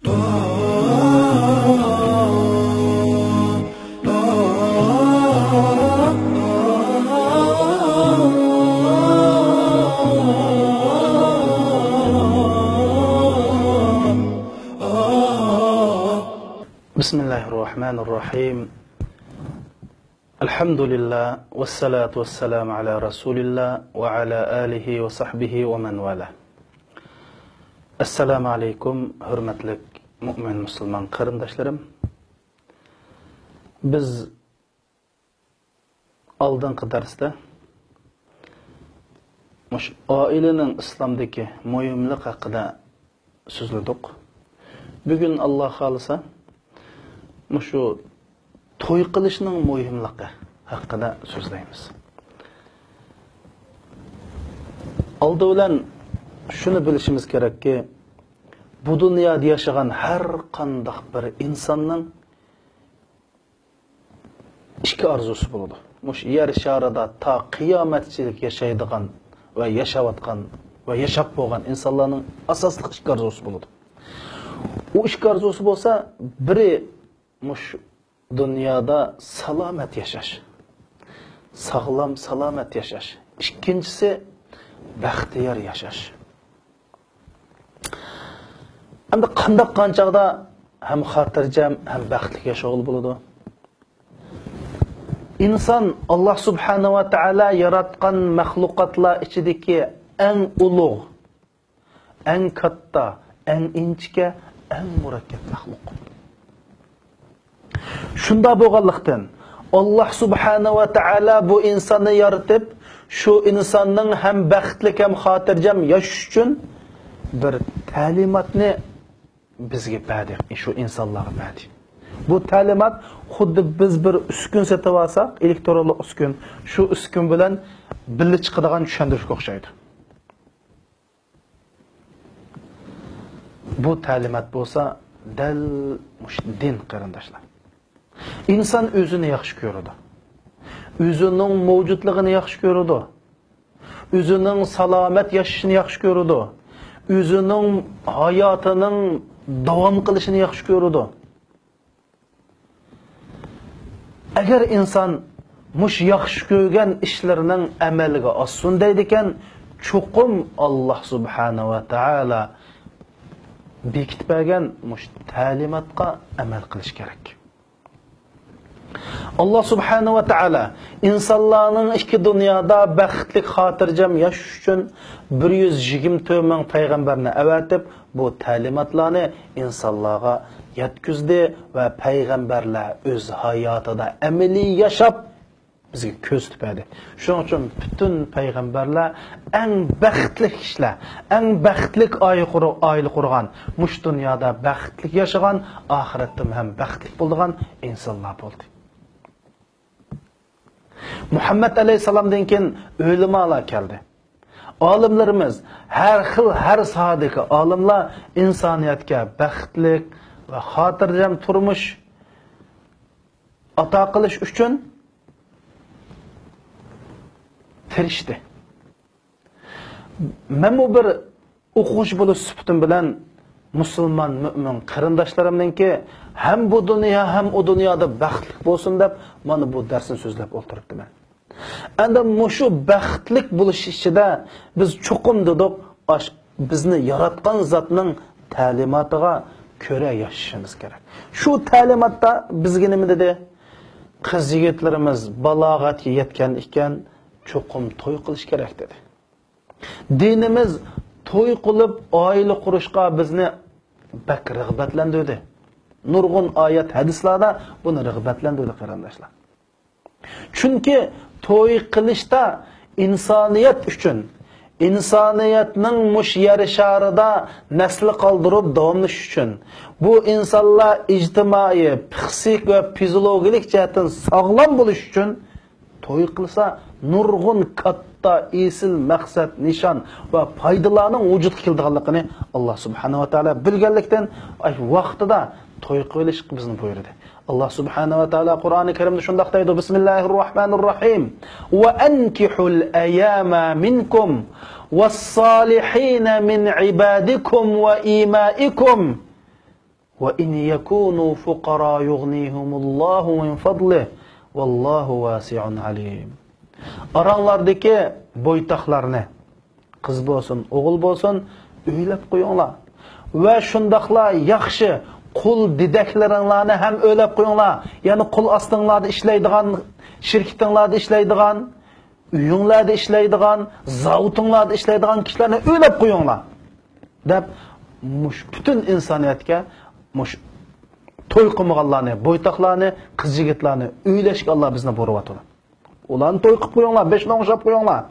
بسم الله الرحمن الرحيم الحمد لله والصلاة والسلام على رسول الله وعلى آله وصحبه ومن والاه. Assalamu alaykum hurmatli mu'min musulmon qarindoshlarim. Biz oldingi darsda oilaning islomdagi muhimlik haqida so'zladik. Bugun Alloh xolisa shu to'y qilishning muhimligi haqida so'zlaymiz. Oldi bilan shuni bilishimiz kerakki, bu dunyoda yashagan har qanday bir insonning ikki orzusi bo'ladi. Mush yer sharida ta qiyomatchilik yashaydigan va yashayotgan va yashab bo'lgan insonlarning asosli ikki orzusi bo'ladi. U ikki orzusi bo'lsa, biri mush dunyoda salomat yashash, sog'lom salomat yashash. Ikkinchisi baxtiyor yashash. Endi qanday qanchaqda ham xotirjam, ham baxtli yashag'ul bo'ladi. İnson Alloh subhanahu va taolo yaratgan mahluqotlar ichidagi eng ulug', eng katta, eng inchka, eng murakkab mahluq. Shunda bo'lganlikdan Alloh subhanahu va taolo bu insonni yaratib, shu insonning ham baxtli ham xotirjam yashash uchun bir ta'limotni bizga berdi, shu insonlarga berdi. Bu ta'limot xuddi biz bir uskun sotib olsak, elektronli uskun, shu uskun bilan birga chiqadigan tushuntirishga o'xshaydi. Bu ta'limot bo'lsa, dal din qarindoshlar. İnsan özünü yaxshi ko'radi. O'zining mavjudligini yaxshi ko'radi. O'zining salomat yashashini yaxshi ko'radi. O'zining hayotining davom qilishini yaxshi ko'radi. Agar inson mush yaxshi ko'rgan ishlarining amaliga osun deydi ekan, cho'qim Alloh subhanahu va taolo bekitib bergan mush ta'limotga amal qilish kerak. Allah subhanahu wa ta'ala insonlarning ikki dunyoda baxtli xotirjam yashash uchun 124 ming payg'ambarni avatib, bu ta'limotlarni insonlarga yetkazdi va payg'ambarlar o'z hayotida amaliy yashab bizga ko'z tutadi. Shuning uchun butun payg'ambarlar eng baxtli kishilar, eng baxtli oila qurgan, mush dunyoda baxtli yashagan, oxiratda ham baxtli bo'lgan insonlar bo'ldi. Muhammad alayhisalomdan keyin o'limalar keldi. Olimlarimiz, har xil, har sohadagi olimlar insoniyatga baxtli va xotirjam turmush ato qilish uchun tirishdi. Men bu bir o'quvchi bo'lish sifatim bilan musulmon mu'min qarindoshlarimninki ham bu dunyo ham u dunyoda baxtli bo'lsin deb mana bu darsni so'zlab o'tiribman. Endi mushu baxtlik bo'lish ichida biz cho'qim dedik, bizni yaratgan zotning ta'limotiga ko'ra yashashimiz kerak. Shu ta'limotda bizga nima dedi? Qiz yigitlarimiz balog'atga yetgan ekan, cho'qim to'y qilish kerak dedi. Dinimiz to'y qilib oila qurishga bizni bak rag'batlantirdi. Nurg'un oyat hadislarda buni rag'batlantirdi qarindoshlar. Chunki to'y qilishda insoniyat uchun, insoniyatning mush yer sharida nasl qoldirib davomlash uchun, bu insonlar ijtimoiy, psixik va fiziologik jihatdan sog'lom bo'lish uchun to'y qilsa nurg'un katta esil maqsad, nishon va foydalarning vujudga kelganligini Alloh subhanahu va taolo bilganlikdan vaqtida to'y qilish bizni buyurdi. Allah subhanahu wa ta'ala Qur'oni Karimda shunday deydi: Bismillahirrohmanirrohim. Va ankihul ayama minkum was-solihin min ibadikum va imaikum Ve in yakunu fuqara yughnihumullahu min fadlihi vallahu vasi'un alim. Aranlardaki boytaqlarni qiz bo'lsin, o'g'il bo'lsin, o'ylab qo'yinglar. Va shundaqla yaxshi qul didaklaringlarni ham o'ylab qo'yinglar. Ya'ni qul ostinglarda ishlaydigan, shirkitinglarda ishlaydigan, uyinglarda ishlaydigan, zavutinglarda ishlaydigan kishilarni o'ylab qo'yinglar. Deb butun insoniyatga to'y qilmaganlarni, bo'ytaqlarni, qiz yigitlarni o'ylashga Alloh bizni bo'ryapti. Ularni to'y qilib qo'yinglar, beshni o'xshab qo'yinglar.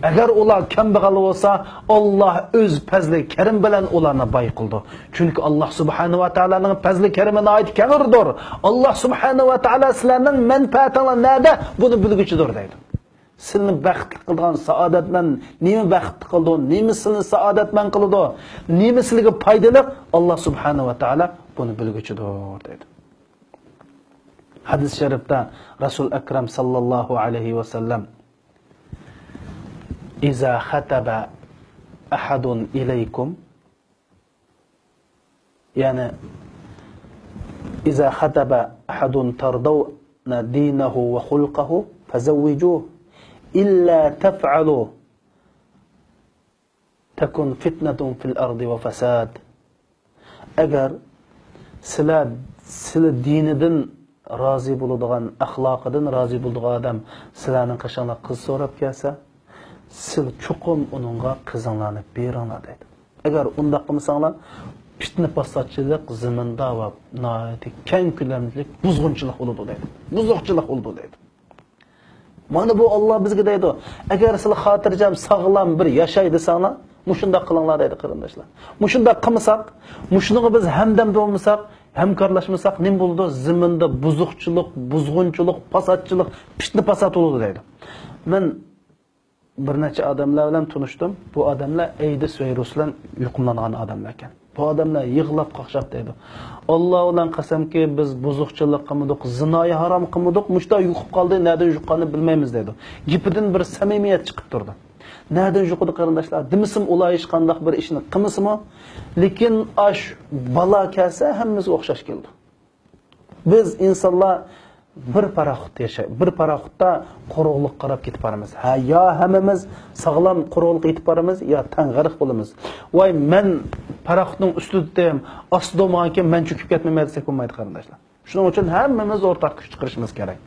Agar ular kambag'al bo'lsa, Alloh o'z fazli karim bilan ularni boy qildi. Chunki Alloh subhanahu va taolaning fazli karimi nihoyat kengdir. Alloh subhanahu va taolo sizlarning manfaatinglar nada buni bilguchidir deydi. Sizni baxtli qilgan saodatman, nima baxtli qildi, nima sizni saodatman qildi, nima sizga foydali, Alloh subhanahu va taolo buni bilguchidir deydi. Hadis şerifte Resul Ekrem sallallahu aleyhi ve sellem İza khataba ahadun ileykum, yani İza khataba ahadun tardawna dinahu ve hulqahu fezevvicuh illa tef'alu tekun fitnetun fil ardi ve fesad. Eğer sizlar dinidin razı bulduğun, ahlakıdan razı bulduğun adam sizlerinin qışanlar kız sorup gelse, siz çokum onunla kızanlarını beringlar deydi. Eğer onda qilmasanlar, fitne pasatçılık ziminde ve nayeti keng ko'lamlik buzg'unchilik bo'ladi deydi. Buzuqchilik bo'ladi deydi. Mana bu Allah bizga deydi. Eğer siz xotirjam, sog'lom bir yashay desanglar, mushundaq qilinglar deydi qarindoshlar. Mushundaq qilmasak, mushuniga biz hamdam bo'lmasak, hamkorlashmasak nima bo'ldi? Ziminda buzuqchilik, buzg'unchilik, pasatchilik, fitna pasat bo'ladi deydi. Men bir necha odamlar bilan tanishdim. Bu odamlar AIDS virusdan yuqumlangan odamlar ekan. Bu odamlar yig'lab qaqshab deydi. Alloh bilan qasamki biz buzuqchilik qilmadik, zinoyi harom qilmadik, mushta yuqib qoldi, nereden yuqqanini bilmaymiz deydi. Gipidan bir samimiyat chiqib turdi. Nereden yuqdi qarindoshlar? Dimisim ular hech qanday bir ishni qilmasimi? Lekin ash balo kelsa hammamizga o'xshash keldi. Biz insonlar bir paraxut yashay, bir paraxutda quruqlik qarab ketib boramiz. Ha, yo hammamiz sog'lom quruqlik yetib boramiz, yo tang'ariq bo'lamiz. Voy, men paraxutning ustidam, ostida men cho'kib ketmayman desak bo'lmaydi qarindoshlar. Shuning uchun hammamiz o'rtaq kuch chiqarishimiz kerak.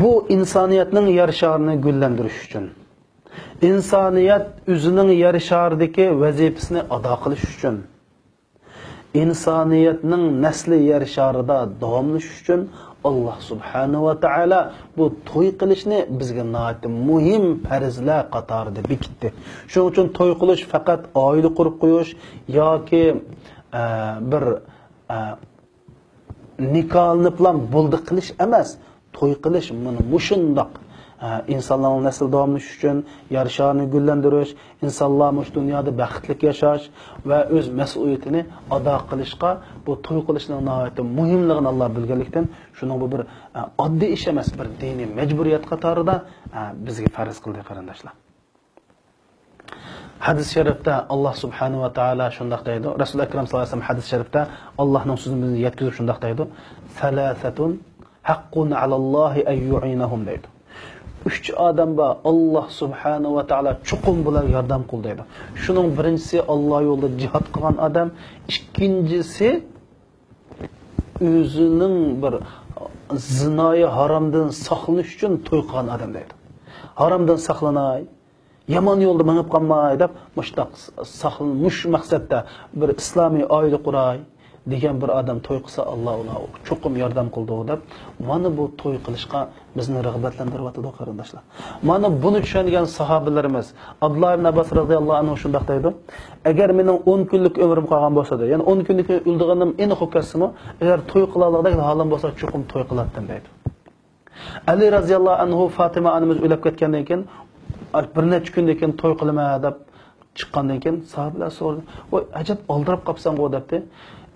Bu insoniyatning yer sharini gullantirish uchun, insoniyat o'zining yer sharidagi vazifasini ado qilish uchun, insoniyatning nasli yer sharida davomlashish uchun Alloh subhanahu va taolo bu to'y qilishni bizga nihoyat muhim farzlar qatorida bekitdi. Shuning uchun to'y qilish faqat oila qurib qo'yish yoki bir nikohni bilan bo'ldi qilish emas. To'y qilish mana mushundoq insonlarning nasl davomlash uchun, yer sharini gullantirish, insonlar mush dunyoda baxtli yashash va o'z mas'uliyatini ado qilishga bu to'y qilishning nihoyat muhimligini Alloh bilganlikdan shuning bu bir oddiy ish emas, bir diniy majburiyat qatorida bizga farz qildi qarindoshlar. Hadis sharifda Alloh subhanahu va taolo shunday deydi. Rasul akram sallallohu alayhi vasallam hadis sharifda Allohning so'zini bizga yetkazib shunday deydi. Salasatun haqqun alallohi ay yu'inahum deydi. 3 odam bor, Alloh subhanahu va taolo chuqur bilan yordam qil deydi. Shuning birinchisi Alloh yo'lida jihad qilgan odam, ikkinchisi o'zining bir zinoyi haromdan saqlanish uchun to'y qilgan odam deydi. Haromdan saqlanay, yomon yo'lda minib qolmay deb mushtaq saqlanish maqsadda bir islomiy oila quray degan bir odam to'y qilsa Alloh ularga cho'qim yordam qildi deb mana bu to'y qilishga bizni rag'batlantiryapti qarindoshlar. Mana buni tushungan sahobalarimiz Abdullah ibn Abbas radhiyallohu anhu shunday deydi: agar mening 10 kunlik umrim qolgan bo'lsa-da, ya'ni 10 kunlik o'ldiganim aniq o'kasimi, agar to'y qila oladigan holim bo'lsa, cho'qim to'y qilardim deydi. Ali radhiyallohu anhu Fatima onamiz o'lib ketgandan keyin bir necha kundan keyin to'y qilma deb chiqqandan keyin sahobalar so'radi: "Voy, ajab oldirib qopsan-ku" debdi.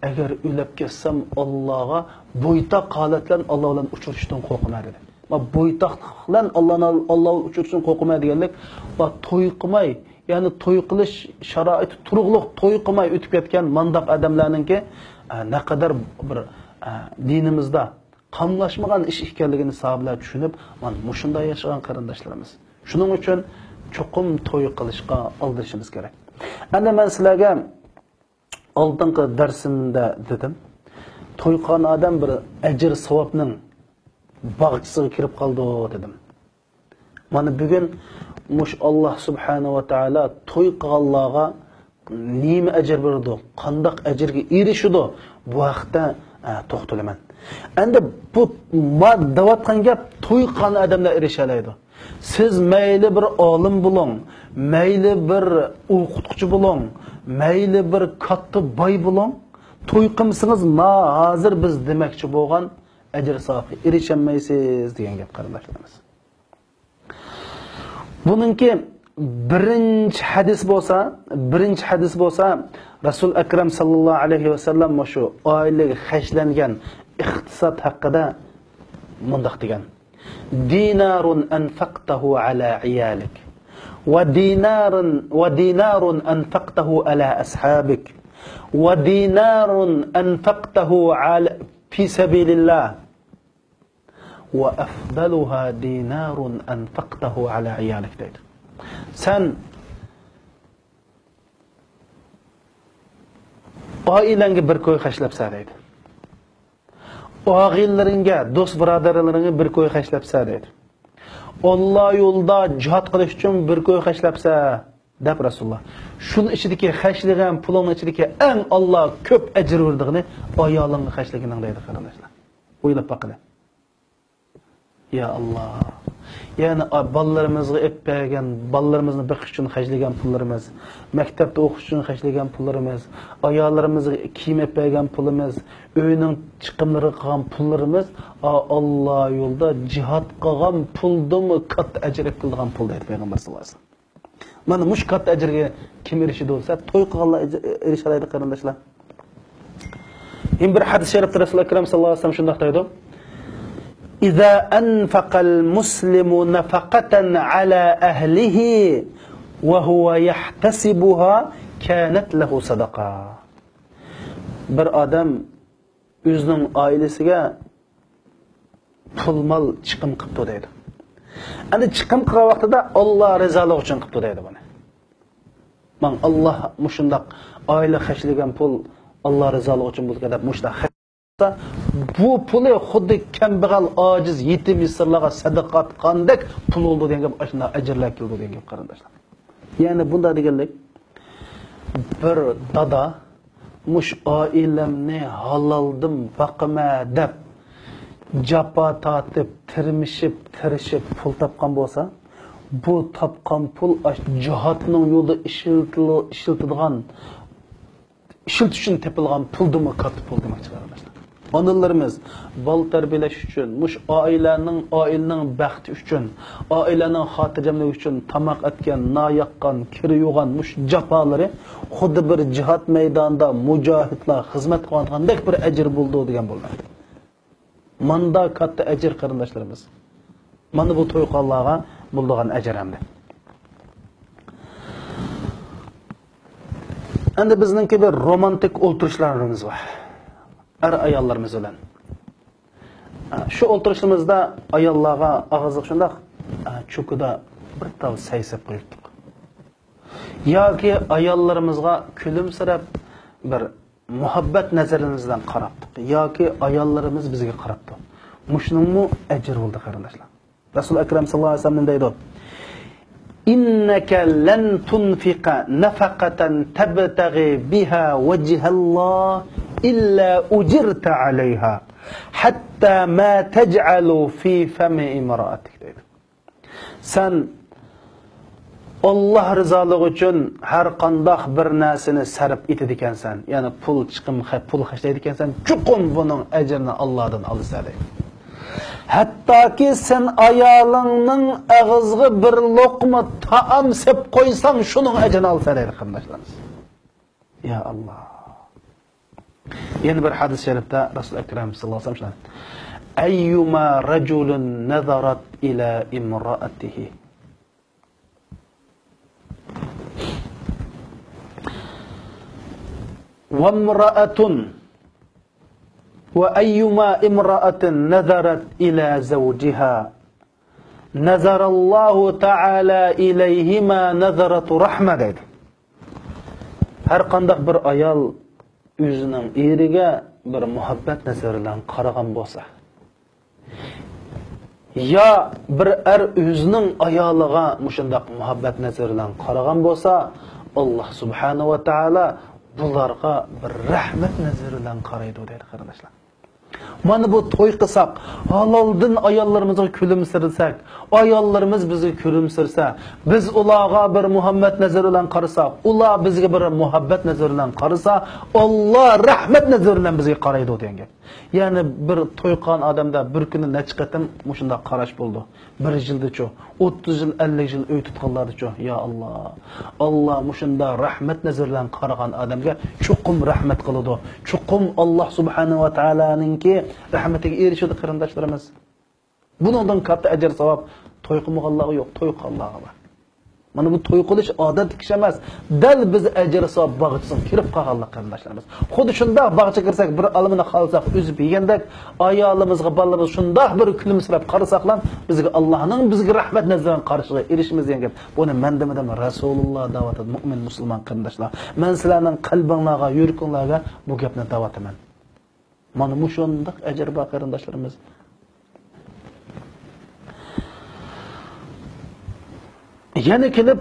Agar o'lib ketsam Allohga bo'ytaq holatlan Alloh bilan uchrashishdan qo'rqaman dedi. Va bo'ytaq bilan Alloh uchrashishdan qo'rqaman deganlik va to'y qilmay ya'ni to'y qilish sharoiti turug'liq to'y qilmay o'tib ketgan mandaq odamlarningki naqadar bir dinimizda qamlashmagan ish ekanligini sahobalar tushunib, mana mushunday yashagan qarindoshlarimiz. Shuning uchun cho'qim to'y qilishga oldishimiz kerak. Endi men sizlarga oldingi darsimda dedim, to'y qilgan odam bir ajr savobning bog'chisiga kirib qoldi dedim. Mana bugun mush Alloh subhanahu va taolo to'y qilganlarga nima ajr berdi, qanday ajrga erishdi, bu haqda to'xtalaman. Endi bu davatgan gap to'y qilgan odamlar erisha oladi. Siz mayli bir olim bo'ling, mayli bir o'qituvchi bo'ling, mayli bir katta boy bo'ling, to'y qilsangiz hozir biz demoqchi bo'lgan ajr savobiga erishamaysiz degan gap qarindoshlarimiz. Buningki birinchi hadis bo'lsa, Rasul akram sallallohu alayhi va sallam shu oilaga xashlangan iqtisod haqida mundaq degan: dinarun anfaqtahu ala iyalik va dinarun anfaqtahu ala ashabik va dinarun anfaqtahu ala fi sabilillah va afdaluha dinarun anfaqtahu ala iyalik deydi. Sen oilangga bir ko'y xashlabsa deydi. Og'illaringga, do'st birodarlaringga bir ko'y xashlabsa deydi. Alloh yo'lida jihad qilish uchun bir ko'y xashlabsa deb Rasululloh. Shuni ichidagi xashlagan pulning ichidagi eng Alloh ko'p ajr berdigini ayolingga xashlaganing deydi qarindoshlar. O'ylab boqing. Ya Allah. Yani balalarımızı epeygen, balalarımızın bakış için xərcləyən pullarımız, məktəbdə oxuş üçün xərcləyən pullarımız, ayaqlarımızı kiyim epeygen pulumuz, öyünün çıxımları qalğan pullarımız, Allah yolda cihad qalğan puldumu kat əcr qılğan pul deyir Peyğəmbər sallallahu əleyhi və səlləm. Mana muş kat əcrə kim erişidi olsa, toy qılğanlar erişəlaydı qarindaşlar. Yine bir hadis-i şərifdə Rasul Ekrem sallallahu əleyhi və səlləm şundaq deyir: İza anfaqal muslimu nafaqatan ala ahlihi ve huwa yahtasibuha kanat lahu sadaqa. Bir adam özünün ailesiga pul-mal chiqim qilibdi deydi. Endi chiqim qilgan vaqtida Alloh rizoligi uchun qilibdi deydi buni. Men Alloh mushundaq oila xashligan pul Alloh rizoligi uchun bo'lgan deb mushtaq bu puli xuddi kambag'al, ojiz, yetim yesirlarga sadaqat qandak pul oldu degan gap, ashuna ajrlar keldi degan gap qarindoshlar. Ya'ni bunda deganlik bir dada mush oilamni haloldim baqima deb japa tortib, tirishib pul topgan bo'lsa, bu topgan pul jihodning yo'lida ishiltilgan ishiltish uchun tepilgan puldimi, katta pul demoqchi qarindoshlar. Analarımız bal terbiyeleş üçün, muş ailenin bəxti üçün, ailenin xatircemliği üçün tamaq etken, na yakkan, kiri yoğan, muş capaları xuddi bir cihat meydanında mücahitler hizmet qilgandek bir ecir buldu degan bo'ladi. Manda katta ecir qarindoshlarimiz. Mana bu to'y qilganlarga bo'lgan ecir hamda. Endi bizningki bir romantik o'ltirishlarimiz var. Ayollarimiz bilan. Şu o'ltirishimizda ayollarga og'izliq shundaq cho'kida bir tal saysab qo'ydik. Yoki ayollarimizga kulimsirab bir muhabbat nazarimizdan qarabdik. Yoki ayollarimiz bizga qarabdi. Mushningmi ajr bo'ldi qarindoshlar. Rasul akram sallallohu alayhi vasallam deydi: "İnneke len tunfiqa nafaqatan tabtaghi biha vajhallah illa ujirta aleyha hatta ma tec'alu fi femi imraatik" deydi. Sen Allah rızalıq üçün her qandaq bir narsani sarf etedikensen, yani pul chiqim, pul xərcləydikensen, chuqum bunun əcrini Allah'dan alırsa deydi. Hatta ki sen ayalının ağızğı bir lokma taam sep koysan şunun ecrini alırsa deydi qardaşlarımız. Ya Allah. Yeni bir hadis-i şerifte Resul Ekrem sallallahu aleyhi ve sellem: "Eyyuma raculun nazarat ila imraatihi وامرأة وأيما امرأة نظرت إلى زوجها نظر الله تعالى إليهما نظرة رحمة dedi. Her qandaq bir ayol o'zining eriga bir muhabbat nazari bilan qaragan bo'lsa, ya bir o'zining ayoliga mushundaq muhabbat nazari bilan qaragan bo'lsa, Alloh subhanahu va taolo bularga bir rahmat nazari bilan qaraydi deydi qarindoshlar. Mana bu to'y qilsak, haloldan ayollarımızga kulimsirsak, ayollarımız bizni kulimsirsa, biz ularga bir muhabbat nazari bilan qarasak, ular bizga bir muhabbat nazari bilan qarasa, Alloh rahmat nazari bilan bizga qaraydi degan. Yani bir to'y qilgan odamda bir kuni necha qatam mushunda qarash bo'ldi. 1 yilda-chu, 30 yil, 50 yil uy tutganlardachu, ya Allah. Allah mushunda rahmat nazari bilan qaragan odamga chuqum rahmat qiladi. Chuqum Alloh subhanahu va taolaninki rahmatiga erishadi qarindoshlarimiz. Bundan katta ajr savob to'y qilmaganlarga yo'q, to'y qilganlarga bor. Mana bu to'y qilish odat ish emas. Dal biz ajr savob bag'ishsin kirib qolganlar qarindoshlarimiz. Xuddi shunda bag'ishga kirsak, bir alimini xalsak, o'zib yegandak, ayolimizga, balalarimiz shundoq bir kulimsirab qarasaqlar, bizga Allohning bizga rahmat nazaridan qarashiga erishimiz degan gap. Buni mendimidan Rasululloh da'vat etdi, mu'min musulmon qarindoshlar. Men sizlarning qalbingizga, yurakingizga bu gapni da'vat etaman. Mana bu shundoq ajr bor qarindoshlarimiz. Yana kelib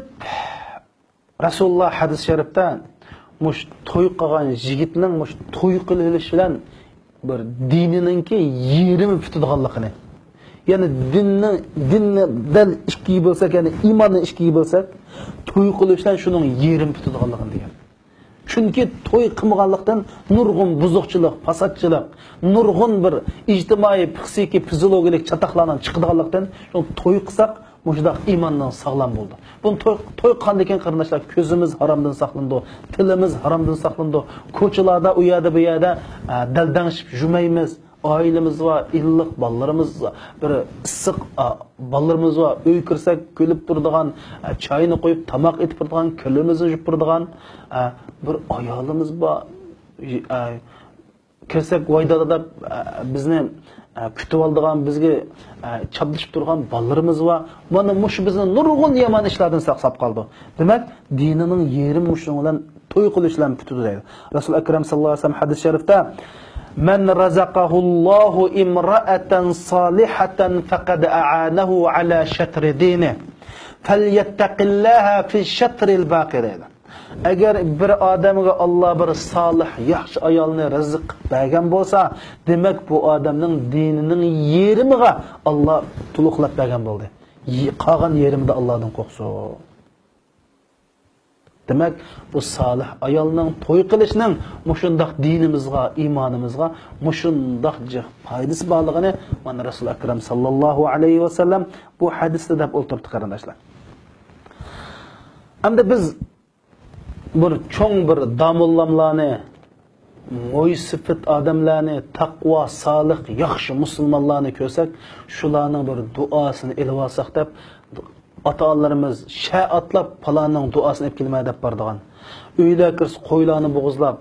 Rasululloh hadis sharifda mush to'y qilgan yigitning mush to'y qilish bilan bir dinininki yerimi tutadiganligini, ya'ni dinni dal ishki bo'lsak, ya'ni iymonni ishki bo'lsak, to'y qilishdan shuning yerimi tutadiganligini degan. Chunki to'y qilmaganlikdan nurg'un buzuqchilik, fasodchilik, nurg'un bir ijtimoiy, psixik, fiziologik chatoqlardan chiqadiganlikdan to'y qilsak mushundaq iymondan sog'lom bo'ldi. Buni to'y qilgandan keyin qarindoshlar ko'zimiz haromdan saqlandi, tilimiz haromdan saqlandi. Ko'chalarda, u yerda bu yerda daldangishib yurmaymiz. Oilamiz va illiq bolalarimiz bir issiq bolalarimiz va uy kirsak kulib turadigan, choyni qo'yib tamoq etib turadigan, kulimizni yuvib turadigan bir ayolimiz bor. Kirsak voydada bizni kutib oldigan, bizga chaplashib turgan bolalarimiz va mana mush bizni nurg'un yomon ishlardan saqlab qoldi. Demak, dinining yeri mushun bilan to'y qilishlar tutadi deydi. Rasul akram sallallohu alayhi vasallam hadis sharifda "Man razaqahullohu imra'atan solihatan faqad a'anahu ala shatri dinihi falyattaqillaha fi shatril baqi." Agar bir odamga Alloh bir solih, yaxshi ayolni rizq bergan bo'lsa, demak bu odamning dinining yerimiga Alloh to'liqlab bergan bo'ldi. Qolgan yerimda Allohdan qo'rqsin. Demak, bu solih ayolning to'y qilishning mushundaq dinimizga, iymonimizga mushundaq foydasi borligini mana Rasul akram sallallohu alayhi va sallam bu hadisda deb o'ltirdi qarindoshlar. Hamda biz bir cho'ng bir damullamlarni, mo'ysifat odamlarni, taqvo, solih, yaxshi musulmonlarni ko'rsak, shularning bir duosini ilib olsak deb ota-onalarimiz sha'atlab palonning duosini olib kelmay deb bordigan. Uylar kirs qo'ylarni bo'g'izlab,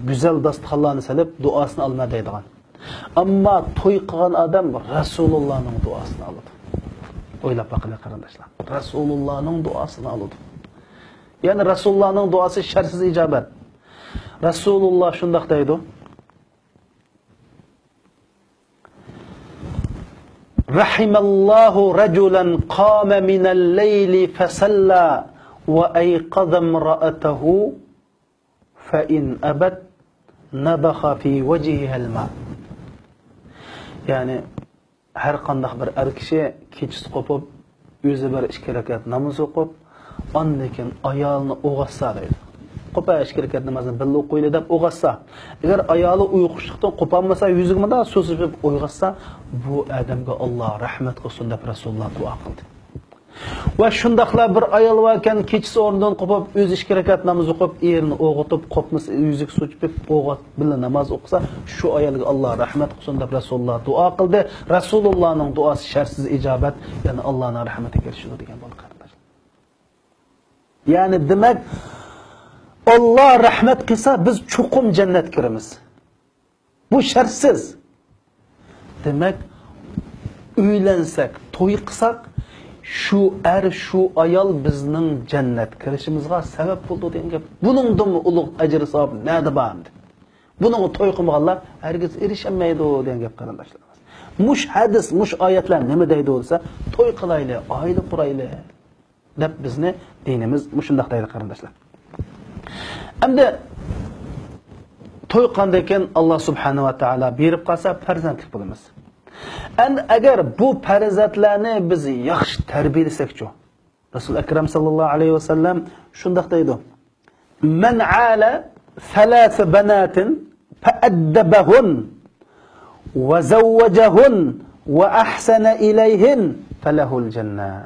go'zal dasturxonlarni salib duosini olmay deydigan. Ammo to'y qilgan odam Rasulullohning duosini oladi. O'ylab boqinglar qarindoshlar. Rasulullohning duosini oladi. Yani Resulullah'ın duası şersiz icabet. Resulullah şundaq deydi. Rahimallahu raculan qama minel leyli fesalla ve eyqadha imra'atahu fe in abad nabaha fi vecihihel ma. Yani her qandaq bir er kishi kechis qo'pib, o'zi bir 2 rakat namoz o'qib, ondan keyin ayolni o'g'atsa deydi. Qo'pa 2 rakat namozini birga o'qiydi deb o'g'atsa, agar ayoli uyqushlikdan qo'polmasa, yuziga menda so'zib o'yg'atsa, bu odamga Alloh rahmat qilsin deb Rasululloh duo qildi. Va shundaqlar bir ayol varkan kechisi o'rnidan qo'pib, o'zi 2 rakat namoz o'qib, erini o'g'itib, qo'pmasa yuziga so'chib o'g'at birga namoz o'qisa, shu ayolga Alloh rahmat qilsin deb Rasululloh duo qildi. Rasulullohning duosi shartsiz ijobat, ya'ni Allohning rahmatiga erishadi degan bo'ldi. Yani demek Allah rahmet qilsa biz chuqum jannatga kiramiz. Bu shartsiz. Demak, uylansak, to'y qilsak, shu shu ayol bizning jannat kirishimizga sabab bo'ldi degan gap. Buningdan ulug' ajr savob nada bordi? Buning to'y qilmaganlar hargiz erishamaydi degan gap qarindoshlar. Mush hadis, mush oyatlar nima deydi bo'lsa, to'y qilayli, oila qurayli deb bizni dinimiz mushundaq deydi qarindoshlar. Endi to'y qanday ekan Alloh subhanahu va taolo berib qolsa farzandlik bo'lamiz. Endi agar bu farzandlarni biz yaxshi tarbiyalasak-chi, Rasul akram sallallohu alayhi va sallam shundaq deydi: "Man ala thalath banatin fa'addabahun wa zawwajahun wa ahsana ilayhin falahul jannah."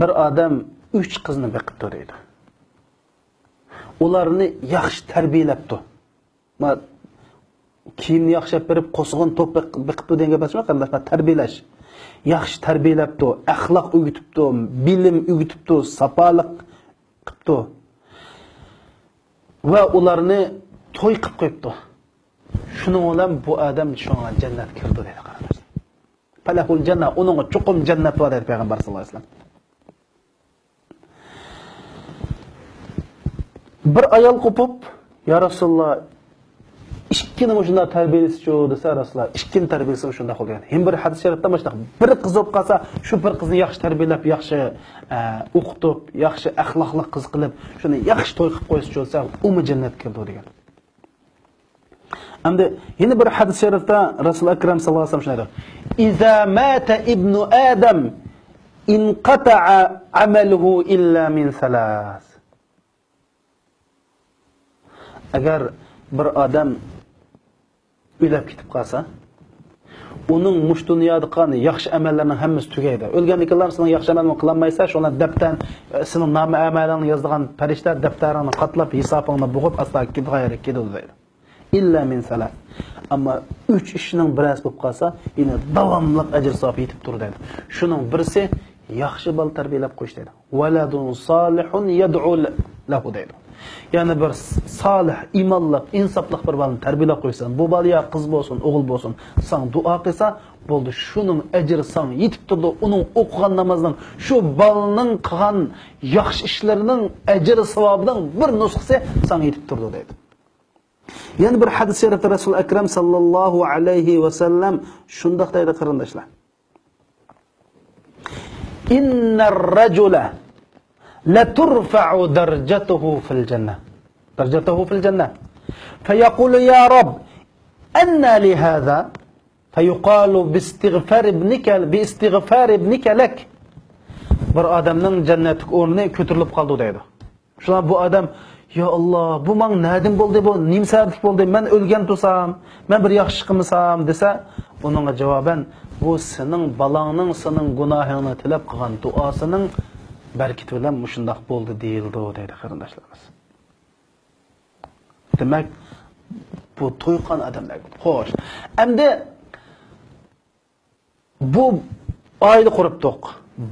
Bir odam 3 qizni beqibdi deydi. Ularni yaxshi tarbiyalabdi. Ma kiyimni yaxshilab berib, qo'sig'in to'p biqibdi degan gap emasmi? Qanday tarbiyalash? Yaxshi tarbiyalabdi, axloq o'rgatibdi, bilim o'rgatibdi, sapolik qilibdi. Va ularni to'y qilib qo'yibdi. Shuning bilan bu odam shunga jannat kirdi dedi qarindoshlar. Falahul jannah, uning chuqum jannat bor dedi payg'ambar sollallohu alayhi vasallam. Bir ayol qopib, ya Rasululloh, ikkini shunda tarbiyalasichu desa Rasululloh, ikkini tarbiyalasa shunda qilgan. Hem bir hadis sharifda mana bir qiz bo'lib qolsa, shu bir qizni yaxshi tarbiyalab, yaxshi o'qitib, yaxshi axloqli qiz qilib, shuni yaxshi to'y qilib qo'ysa bo'lsa, umi jannatga kirdi degan. Endi yana bir hadis sharifda Rasul akram sallallohu alayhi vasallam shunday dedi: "Iza mata ibnu Adam inqata'a amaluhu illa min salas." Agar bir odam o'lib ketib qolsa, uning mush dunyoda qolgan yaxshi amallarining hammasi tugaydi. O'lgandan keyin sen yaxshi amalni qilmaysa, shuna daftar, sening nomi amalingni yozadigan farishtalar daftaringni qatlab, hisobingni bo'g'ib, astag'firullah g'ayri ketadi deydi. İlla min salat. Amma 3 ishning birasi bo'lib qolsa, yine davomli ajr savob yetib turadi deydi. Shuning birisi yaxshi bola tarbiyalab qo'yish deydi. Waladun solihun yad'u lahu deydi. Yani bir salih, imonli, insofli bir bolani tarbiyalab qo'ysan, bu bola ya qiz bo'lsin, o'g'il bo'lsin, sen duo qilsa, bo'ldi, shuning ajri sen yetib turdi. Uning o'qigan namozdan, shu bolaning qilgan yaxshi ishlarining ajri savobidan bir nusxasi sen yetib turdi deydi. Yani bir hadis şerifte Resul Ekrem sallallahu aleyhi ve sellem şundaq deydi qarindoshlar. İnner racule la turfa'u darajatuhu fil cennah. Darajatuhu fil cennah. Feyaqulu ya Rab, anna li hada? Feyuqalu bi istighfar ibnika lak. Bir adamning jannatlik o'rni ko'tarilib qoldi deydi. Shuna bu adam, ya Allah, bu man nadim bo'ldi, bu nimsarlik bo'ldi, men o'lgan tursam, men bir yaxshi qilmasam desa, buningga javoban bu sening balangning sening gunohingni tilab qilgan duosining barakati bilan mushundaq bo'ldi deyildi deydi qarindoshlarimiz. Demak, bu to'yqan odamlar. Xo'sh. Endi bu oila quribdik,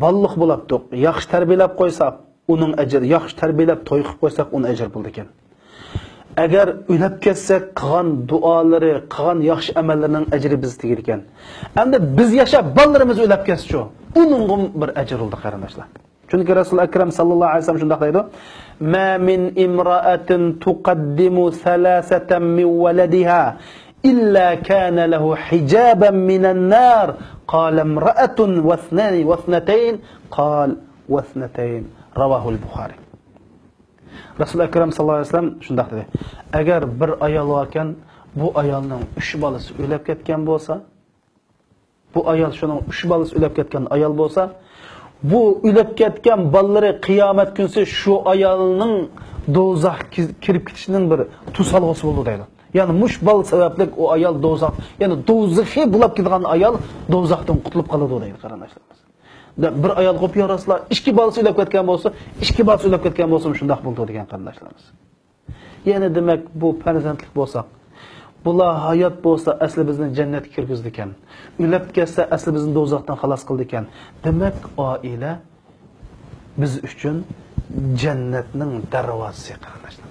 balliq bo'libdik, yaxshi tarbiyalab qo'ysak, uning ajri, yaxshi tarbiyalab to'y qilib qo'ysak, uning ajri bo'ldi ekan. Agar o'lib ketsak, qilgan duolari, qilgan yaxshi amallarining ajri biz tegir ekan. Endi biz yashab, bolalarimiz o'lib ketsa-chu, uning bir ajri bo'ldi qarindoshlar. Chunki Rasul akram sallallohu alayhi vasallam shunday deydi: "Ma min imra'atin tuqaddimu thalathatan min waladiha illa kana lahu hijaban minan nar." Qala imra'atun wa ithnatayn, qala wa ithnatayn. Ravahul Buxoriy. Rasul akram sallallohu alayhi vasallam shunday dedi: agar bir ayol ekan, bu ayolning 3 bolasi o'lib ketgan bo'lsa, bu ayol shuning 3 bolasi o'lib ketgan ayol bo'lsa, bu o'lib ketgan bolalari qiyomat kunsi shu ayolning do'zax kirib ketishining bir tusalg'usi bo'ldi deydi. Ya'ni mush bol sababli o ayol do'zax, ya'ni do'zaxga bulab ketgan ayol do'zaxdan qutulib qoladi deydi qarindoshlarimiz. Bir ayol qo'yib ya Rasululloh, 2 bolasi o'lib ketgan bo'lsa, 2 bolasi o'lib ketgan bo'lsa, shunday bo'ldi degan qarindoshlarimiz. Ya'ni demak bu farzandlik bo'lsa, bular hayot bo'lsa asli bizni jannatga kirgizdi ekan. O'lib ketsa asli bizni do'zaxdan xalos qildi ekan. Demak oila biz uchun jannatning darvozasi qardoshlar.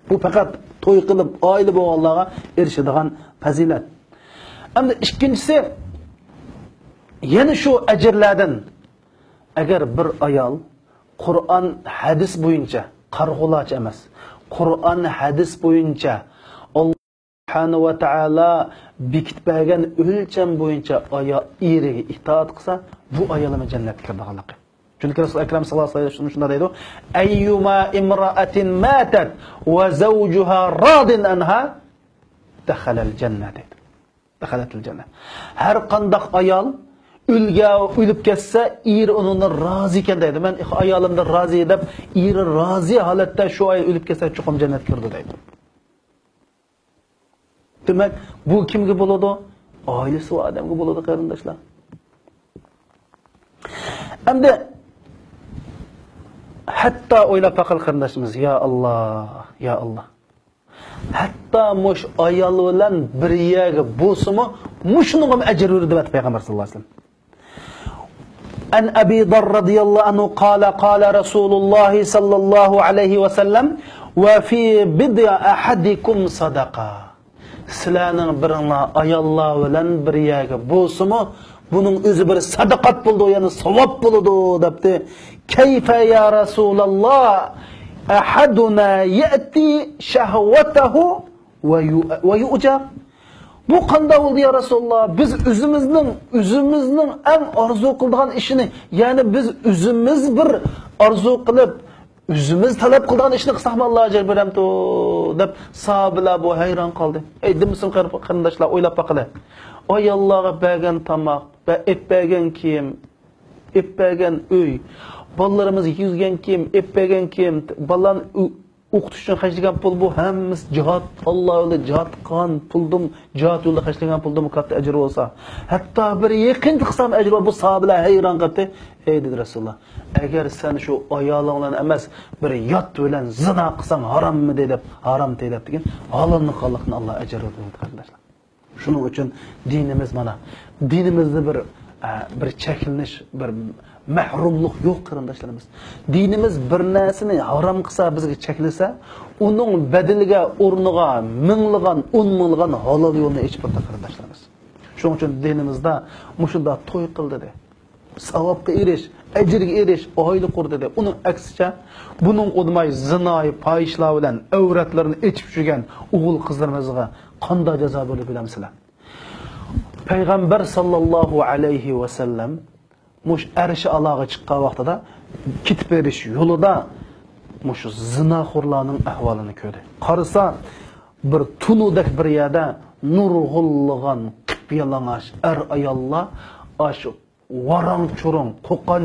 Bu faqat to'y qilib, oila bo'lganlarga erishadigan fazilat. Endi ikkinchisi, yana shu ajrlardan agar bir ayol Qur'on hadis bo'yicha qarg'ulaç emas, Qur'on hadis bo'yicha Alloh subhanahu va taolo bekitmagan o'lcham bo'yicha eriga itoat qilsa, bu ayolning jannatga kiradiganligi. Çünkü Resul Ekrem sallallahu aleyhi ve sellem şunu deydi: "Eyyuma imra'atin matat ve zawjuha radin anha dakhalal cennet." Dakhalatil cennet. Her qandaq ayol ölüp ketsa, er onunla razı ekan deydi. Men ayolimdan razı edip, eri razı holatda shu ayol ölüp ketsa, chuqum jannatga kirdi deydi. Demek bu kimga bo'ladi? Oilasi va odamga bo'ladi qarindoshlar. Endi hatta o'ylab baqal qarindoshimiz, ya Allah, ya Allah. Hatta mush ayol bilan bir yerga bo'lsa-mu, mushning ham ajr berdi deb payg'ambar sallallohu alayhi vasallam. An Abi Dar radhiyallohu anhu qala Rasululloh sallallohu alayhi vasallam va fi bid'a ahadikum sadaqa. Sizlarning biringlar ayollar bilan bir yerga bo'lsa-mu, buning o'zi bir sadaqat bo'ldi, ya'ni savob bo'ldi debdi. Kayfa ya Rasululloh ahaduna yati shahwatahu va yu'jar. Bu qanday bo'ldi ya Rasululloh? Biz o'zimizning eng orzu qiladigan ishini, ya'ni biz o'zimiz bir orzu qilib, o'zimiz talab qiladigan ishni qilsak Alloh ajr beramdi deb sahobalar bu hayron qoldi. Ey dimsin qarindoshlar, o'ylab baqinglar. Oy Allohga bergan tamoq va etbergan kiyim, etbergan uy, bolalarimiz yuzgan kiyim, etbergan kiyim, bolalarni o'qitish uchun xarjlagan pul, bu hammasi jihad, Alloh yo'lida jihad qilgan puldim, jihad yo'lida xarjlagan puldim katta ajr bo'lsa, hatto bir yaqin qilsam ajr bor. Bu sahobalar hayron qoldi. Ey dedi Rasululloh, agar sen shu ayoling bilan emas, bir yot bilan zina qilsang harommi deb, harom deyiladi degan, Allohning xalqini Alloh ajr beradi qardoshlar. Shuning uchun dinimiz mana, dinimizda bir cheklanish, bir mahrumlik yo'q qarindoshlarimiz. Dinimiz bir narsani harom qilsa, bizga cheklasa, uning badiliga, o'rniga minglagan, 10 minglagan halol yo'lni ichib turdi qarindoshlarimiz. Shuning uchun dinimizda mushunda to'y qil dedi. Savobga erish, ajrga erish, oila qur dedi. Uning aksicha, buning o'dmay zinoy, fohishlar bilan avratlarini ichib yurgan o'g'il qizlarimizga qanday jazo bo'lib bilamsizlar? Payg'ambar sallallohu alayhi va sallam mush arshi Allohga chiqqan vaqtida ketib berish yo'lida mush zinoxo'rlarning ahvolini ko'rdi. Qarasa, bir tunudek bir yerda nurg'ulg'an qip-yalang'och ayollar ash varang churung, qo'qon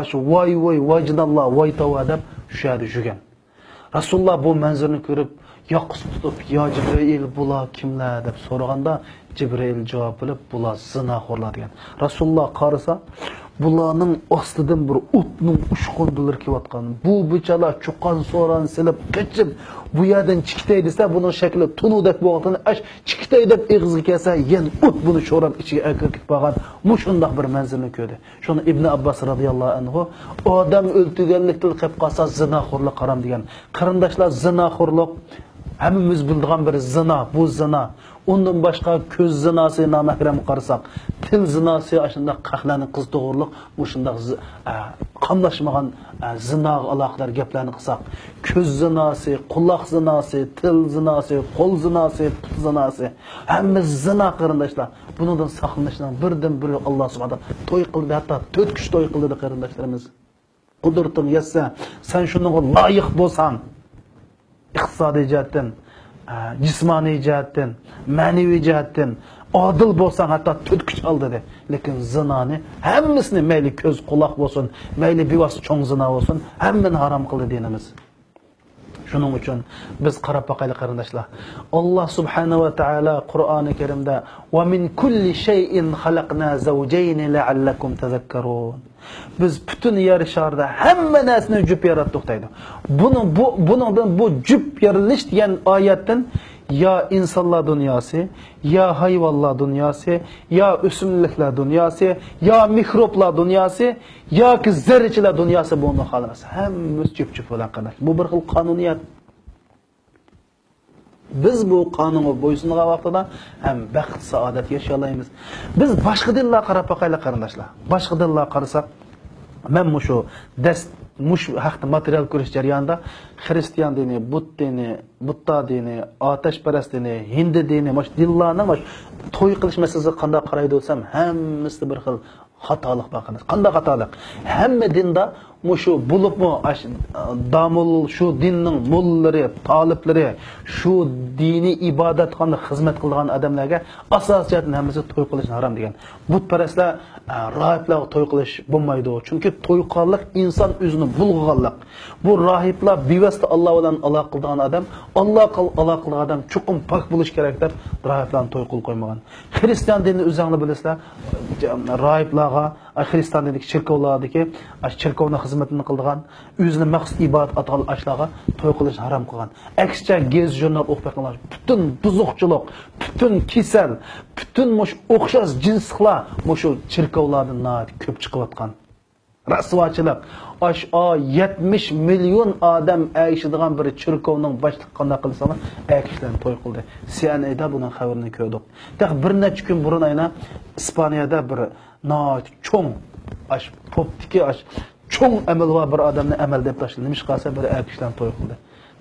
ash voy vajnalloh, voy tava deb shu yerda yurgan. Rasululloh bu manzarani ko'rib, yoqis tutib, "Ya Jibril, bular kimlar?" deb so'raganda, Jibril javob berib, "Bular zinoxo'rlar" degan. Rasululloh qarasa, bularning ostidan bir o'tning ushqundilar kelayotgan. Bu bichalar chuqon so'ran silib, qichib, bu yerdan chiqtay desa, buning shakli tunudek bo'lganini ash chiqtay deb ig'ziga kelsa, yen o't buni sho'rab ichiga akirib qolgan. Mushundoq bir manzilni ko'rdi. Shuni Ibn Abbos radhiyallohu anhu odam o'ltirganlikdan qilib qolsa zinoxo'rlik qaram degan. Qarindoshlar, zinoxo'rlik hammamiz bildigan bir zina, bu zina. Ondan başqa ko'z zinosi namahram qarasak, til zinosi, shunda qahlarning qiz to'g'riliq, shunda qamlashmagan zino aloqalar gaplarni qilsak, ko'z zinosi, quloq zinosi, til zinosi, qo'l zinosi, put zinosi, hamma zino qarindoshlar. Bundan saqlanishning birdan biri Alloh subhanahu to'y qildi, hatto 4 kishi to'y qildi qarindoshlarimiz. Qudratın yetsa, sen shunga loyiq bo'lsan, iqtisodiy jihatdan, jismoniy jihatdan, ma'naviy jihatdan adil bo'lsan, hatto 4 kuch ol dedi. Lekin zinoni hammasini, mayli ko'z, quloq bo'lsin, mayli bevosita cho'ng zina bo'lsin, hammani harom qildi dinimiz. Shuning uchun biz qarab boqaylik qarindoshlar. Alloh subhanahu va taolo Qur'oni Karimda "Va min kulli shay'in xalaqna zawjayn la'allakum tadhakkarun." Biz butun yer sharida hamma narsani jup yaratdik deydi. Bu jup yarilish degan oyatdan ya insonlar dunyosi, ya hayvonlar dunyosi, ya o'simliklar dunyosi, ya mikroblar dunyosi, yoki zarrachalar dunyosi bo'lmoq xohlamas. Hammasi jup-jup bilan qanday. Bu bir xil qonuniyat. Biz bu qonunga bo'ysungan vaqtida ham baxt saodat yashay olamiz. Biz boshqa dinlarga qarab boqaylik qarindoshlar. Boshqa dinlarga qarasak, men mushu mush haqda material ko'rish jarayonida xristian dini, Budda dini, otashparast dini, Hindi dini, mush dinlarning to'y qilish masalasiga qanday qaraydi desam, hammasi bir xil xatolik baqamiz. Qanday xatolik? Hamma dinda mushu bo'libmi damul shu dinning mullari, toliblari, shu diniy ibodatxona xizmat qilgan odamlarga asosiyatdan hammasi to'y qilish harom degan. Butparastlar rohiblar to'y qilish bo'lmaydi. Chunki to'yqonlik inson o'zini bulg'anlik. Bu rohiblar bevosita Alloh bilan aloqa qilgan odam, Alloh aloqa qilgan odam chuqur pok bo'lish kerak deb rohiblarni to'y qilib qo'ymagan. Xristian dinini o'zinglar bilasizlar, rohiblarga, xristian dinidagi cherkovlardagi cherkovning xizmatini qilgan, o'zini maxsus ibodat atgal ashlarga to'y qilish harom qilgan. Aksicha gez jurnal o'qib butun buzuqchilik, butun kasal, butun mush o'xshash jinslar mushu cherkovlardan ko'p chiqayotgan. Rasvochilik. 70 million odam ayishadigan bir cherkovning boshliq qanday qilsam, ayishlarni to'y qildi. CNA'da buning xabarini ko'rdik. Bir necha kun burun ayna Ispaniyada bir cho'ng poptiki cho'ng amal va bir odamni amal deb tashladi. Nima qilsa bir ayishlarni to'y qildi.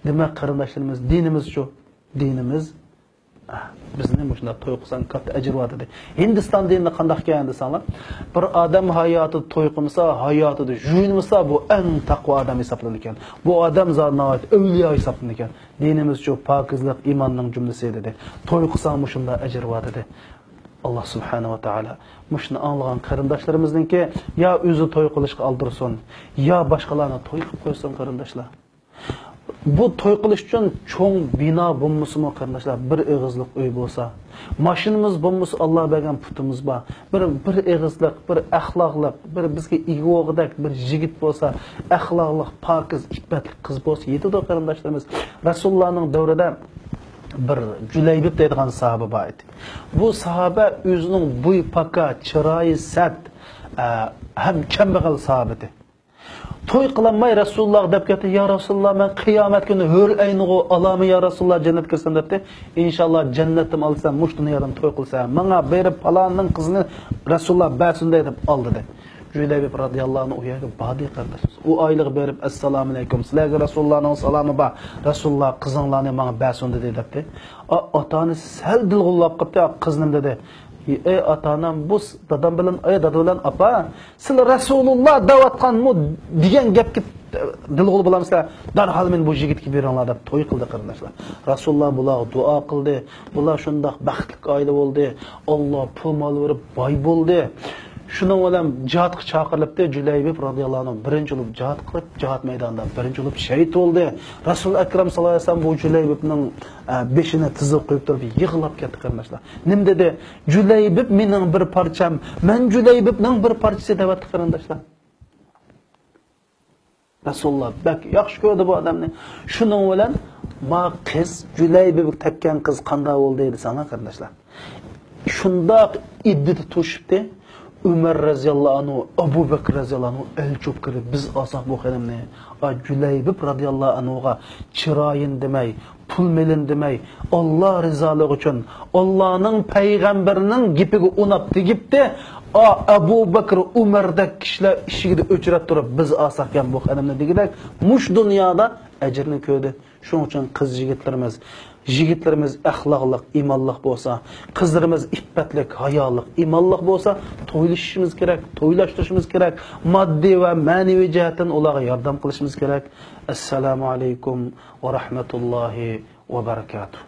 Demak, qarindoshlarimiz, dinimiz shu. Dinimiz bizni mushunda to'y qilsang katta ajr bor dedi. Hindiston dinida qanday ekan desanlar, bir odam hayotida to'y qilsa, hayotida juyinmasa bu eng taqvo odam hisoblanadi ekan. Bu odam zot avliyo hisoblanadi ekan. Dinimiz shu pokizlik iymonning jumlasi dedi. To'y qilsang mushunda ajr bor dedi. Allah subhanahu wa ta'ala mushni anglagan qarindoshlarimizninki yo o'zi to'y qilishga aldirsin, yo boshqalarni to'y qilib qo'ysin qarindoshlar. Bu to'y qilish uchun cho'ng bino bo'lmasimi qarindoshlar, bir eg'izlik uy bo'lsa, mashinamiz bo'lmasa Alloh bergan putimiz bor, bir eg'izlik, bir axloqlik, bir bizga ig'vo'g'dak bir yigit bo'lsa, axloqlik, pokiz, iffatli qiz bo'lsa, yetadi qarindoshlarimiz. Rasulullohning davrida bir Julaybib deydigan sahoba bor edi. Bu sahoba o'zining bo'y paka, chiroyi sat, ham kambag'al sahoba edi. To'y qilinmay Rasululloh deb ketdi, "Ya Rasululloh, men qiyomat kuni hur aynigo alami ya Rasululloh jannatga kirsin" debdi. "Inshaalloh jannatdan olsam, mush dunyodan to'y qilsam, menga berib palonning qizini Rasululloh bersin" deb oldi dedi. Julaybib radhiyallohu anhu uyaga badi qardash. U oylik berib, "Assalomu alaykum, sizlarga Rasulullohning salomı bor. Rasululloh qizinglarni menga bersin" dedi debdi. Otani sal dilg'ullab qopti, qiznim dedi. "Ey ota-onam, bu dadam bilan, dada bilan apa, siz Rasululloh davatqanmi degan gapga dilg'ul bo'lamizlar. Darhol men bu yigitga beringlar" deb to'y qildi qarindoshlar. Rasululloh bular duo qildi. Bular shundoq baxtli oila bo'ldi. Alloh pul mol berib boy bo'ldi. Shuning bilan jihodga chaqirilibdi. Julaybib radhiyallohu anhu birinchi bo'lib jihod qilib, jihod maydonida birinchi bo'lib shahid bo'ldi. Rasul akram sallallohu alayhi vasallam bu Julaybibning beshini tizib qo'yib turib yig'lab ketdi qarindoshlar. Nim dedi? Julaybib mening bir parcham, men Julaybibning bir parchasi deb aytdi qarindoshlar. Rasululloh bak yaxshi ko'rdi bu odamni. Shuning bilan ma qiz Julaybib tekkan qiz qanday bo'ldi dedi sana qarindoshlar. Shundoq iddati to'shibdi. Ömer radhiyallohu anhu, Abu Bakr radhiyallohu anhu el çok kirib biz olsak bu xonimni Julaybib radhiyallohu anhuga chiroyin demay, pul melin demay, Alloh rizoligi uchun Allohning payg'ambarining gapiga unab tegibdi. Abu Bakr Umardak kishilar ishigida o'chirib turib biz olsak ham bu xonimni degidak mush dunyoda ajrni ko'rdi. Shuning uchun qiz yigitlarimiz axloqliq, iymonliq bo'lsa, qizlarimiz iffatlik, hayolik, iymonliq bo'lsa, to'ylashimiz kerak, to'ylashtirishimiz kerak, moddiy va ma'naviy jihatdan ularga yordam qilishimiz kerak. Assalomu alaykum va rahmatullohi va barakatuh.